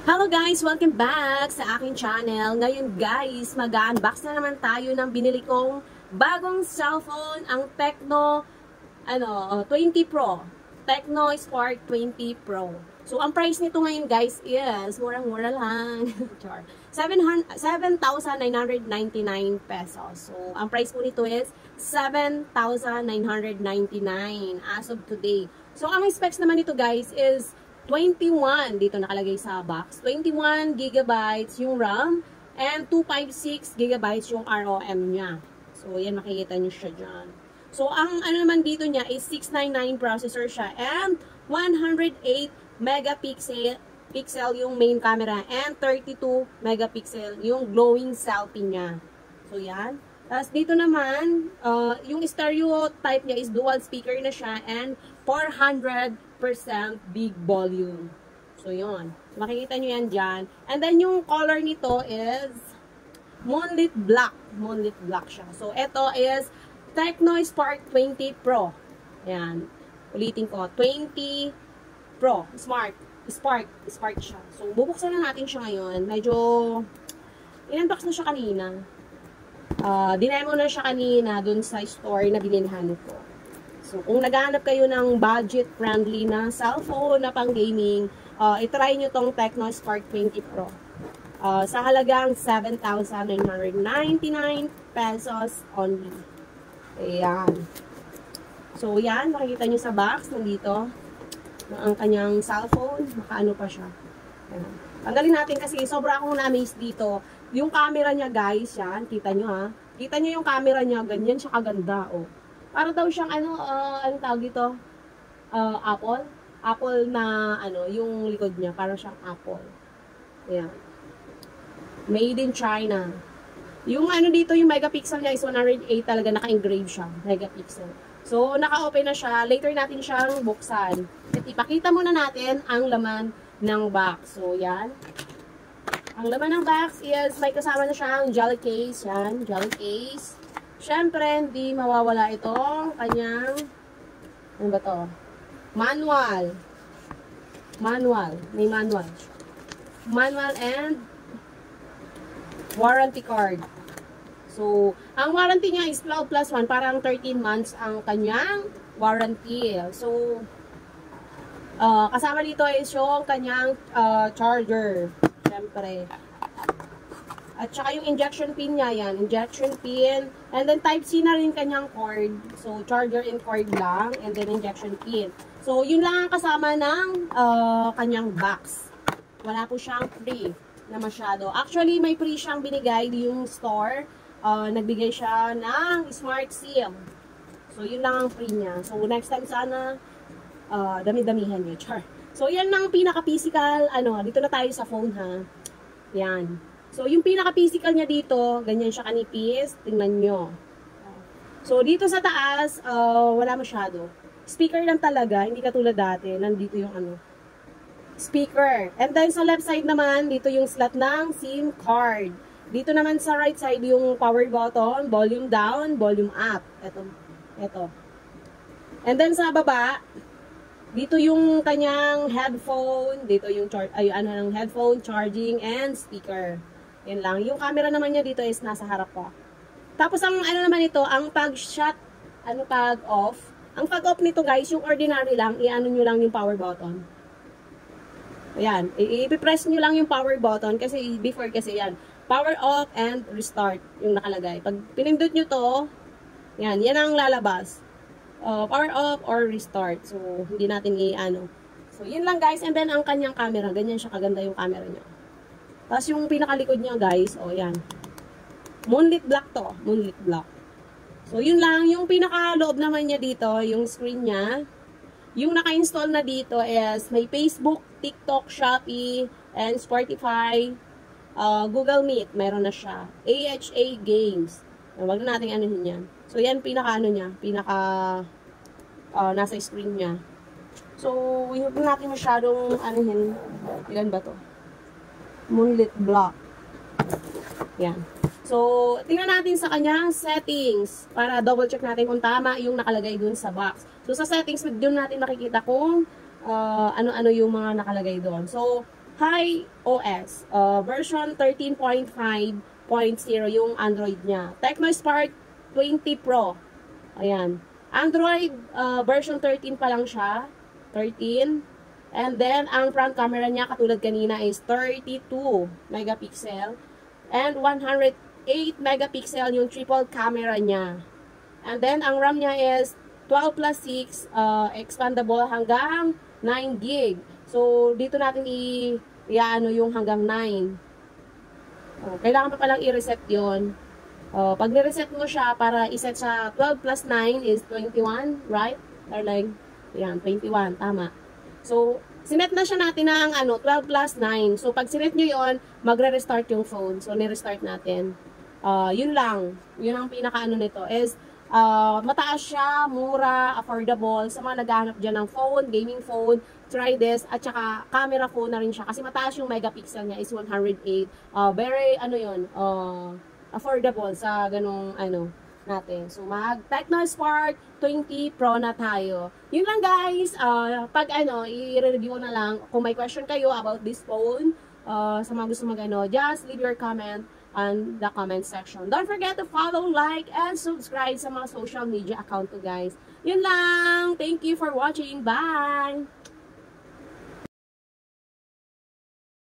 Hello guys! Welcome back sa aking channel. Ngayon guys, mag-unbox na naman tayo ng binili kong bagong cellphone, ang Tecno 20 Pro. Tecno Spark 20 Pro. So, ang price nito ngayon guys is, murang-mura lang. 7,999 pesos. So, ang price po nito is 7,999 as of today. So, ang specs naman nito guys is 21, dito nakalagay sa box, 21 gigabytes yung RAM and 256 gigabytes yung ROM niya. So, yan, makikita nyo siya dyan. So, ang ano naman dito niya is 699 processor siya and 108 megapixel yung main camera and 32 megapixel yung glowing selfie niya. So, yan. Tapos, dito naman, yung stereo type niya is dual speaker na siya and 400% big volume. So, yun. Makikita nyo yan dyan. And then, yung color nito is Moonlit Black. Moonlit Black siya. So, ito is Tecno Spark 20 Pro. Ayan. Ulitin ko. 20 Pro. Spark siya. So, bubuksan na natin siya ngayon. Medyo, in-unbox na siya kanina. Dinemo na siya kanina dun sa store na binilhan ko. So, kung naghahanap kayo ng budget-friendly na cellphone na pang-gaming, itry nyo tong Tecno Spark 20 Pro. Sa halagang 7,999 pesos only. Ayan. So, yan. Makikita nyo sa box. Nandito. Ang kanyang cellphone. Nakaano pa siya. Ayan. Tanggalin natin kasi sobra akong na-amaze dito. Yung camera niya, guys, yan. Kita nyo, ha. Kita nyo yung camera niya. Ganyan siya kaganda, oh. Para daw siyang, anong tawag dito? Apple. Apple na, yung likod niya. Para siyang apple. Ayan. Made in China. Yung dito, yung megapixel niya is 108 talaga. Naka-engrave siya. Megapixel. So, naka-open na siya. Later natin siyang buksan. At ipakita muna natin ang laman ng box. So, yan. Ang laman ng box is may kasama na siyang jelly case. Yan, jelly case. Siyempre, hindi mawawala itong kanyang, ano ba to? Manual. May manual. Manual and warranty card. So, ang warranty niya is 12+1. Parang 13 months ang kanyang warranty. So, kasama dito is yung kanyang charger. Siyempre. At saka yung injection pin niya, yan. Injection pin. And then Type-C na rin kanyang cord. So, charger and cord lang. And then injection pin. So, yun lang ang kasama ng kanyang box. Wala po siyang free na masyado. Actually, may free siyang binigay yung store. Nagbigay siya ng Smart SIM. So, yun lang ang free niya. So, next time sana, dami-damihan niya. Char. So, yan ang pinaka-physical, dito na tayo sa phone, ha. Yan. So, yung pinaka-physical niya dito, ganyan siya kanipis. Tingnan nyo. So, dito sa taas, wala masyado. Speaker lang talaga, hindi katulad dati. Nandito yung speaker. And then, sa left side naman, dito yung slot ng SIM card. Dito naman sa right side, yung power button, volume down, volume up. Ito. And then, sa baba, dito yung kanyang headphone, dito yung headphone, charging, and speaker. Yan lang. Yung camera naman niya dito is nasa harap pa. Tapos ang naman ito, ang pag-shut, pag-off. Ang pag-off nito guys, yung ordinary lang, nyo lang yung power button. Ayan. I-press nyo lang yung power button kasi before kasi yan. Power off and restart yung nakalagay. Pag pinindot nyo to, yan ang lalabas. Power off or restart. So, hindi natin So, yun lang guys. And then, ang kanyang camera. Ganyan siya kaganda yung camera niya. Tapos, yung pinakalikod niya guys. Yan. Moonlit Black to. Moonlit Black. So, yun lang. Yung pinakaloob naman niya dito, yung screen niya. Yung naka-install na dito is may Facebook, TikTok, Shopee, and Spotify. Google Meet. Meron na siya. AHA Games. Wag na natin anuhin yan. So, yan pinaka niya. Nasa screen niya. So, huwag natin masyadong anuhin. Ilan ba to? Moonlit Black. Yan. So, tingnan natin sa kanyang settings. Para double check natin kung tama yung nakalagay dun sa box. So, sa settings, dun natin makikita kung ano-ano yung mga nakalagay doon. So, High OS, version 13.5.0 yung Android niya. Tecno Spark 20 Pro. Ayan. Android version 13 pa lang siya. 13. And then, ang front camera niya, katulad kanina, is 32 megapixel. And 108 megapixel yung triple camera niya. And then, ang RAM niya is 12 plus 6, expandable hanggang 9 gig. So, dito natin i-ano yung hanggang 9. Kailangan pa palang i-reset yun. Pag ni-reset mo siya, para i-set sa 12 plus 9 is 21, right? Darling? Yan, 21, tama. So, sinet na siya natin ng 12 plus 9. So, pag sinet nyo yun, magre-restart yung phone. So, ni-restart natin. Yun lang. Yun ang pinaka-ano nito is, mataas siya, mura, affordable. Sa mga naghahanap dyan ng phone, gaming phone, try this. At saka, camera phone na rin siya. Kasi mataas yung megapixel niya is 108. Very, affordable sa ganong, natin. So, Tecno Spark 20 Pro na tayo. Yun lang guys. Pag i-review na lang. Kung may question kayo about this phone, sa mga gusto just leave your comment on the comment section. Don't forget to follow, like, and subscribe sa mga social media account ko guys. Yun lang. Thank you for watching. Bye!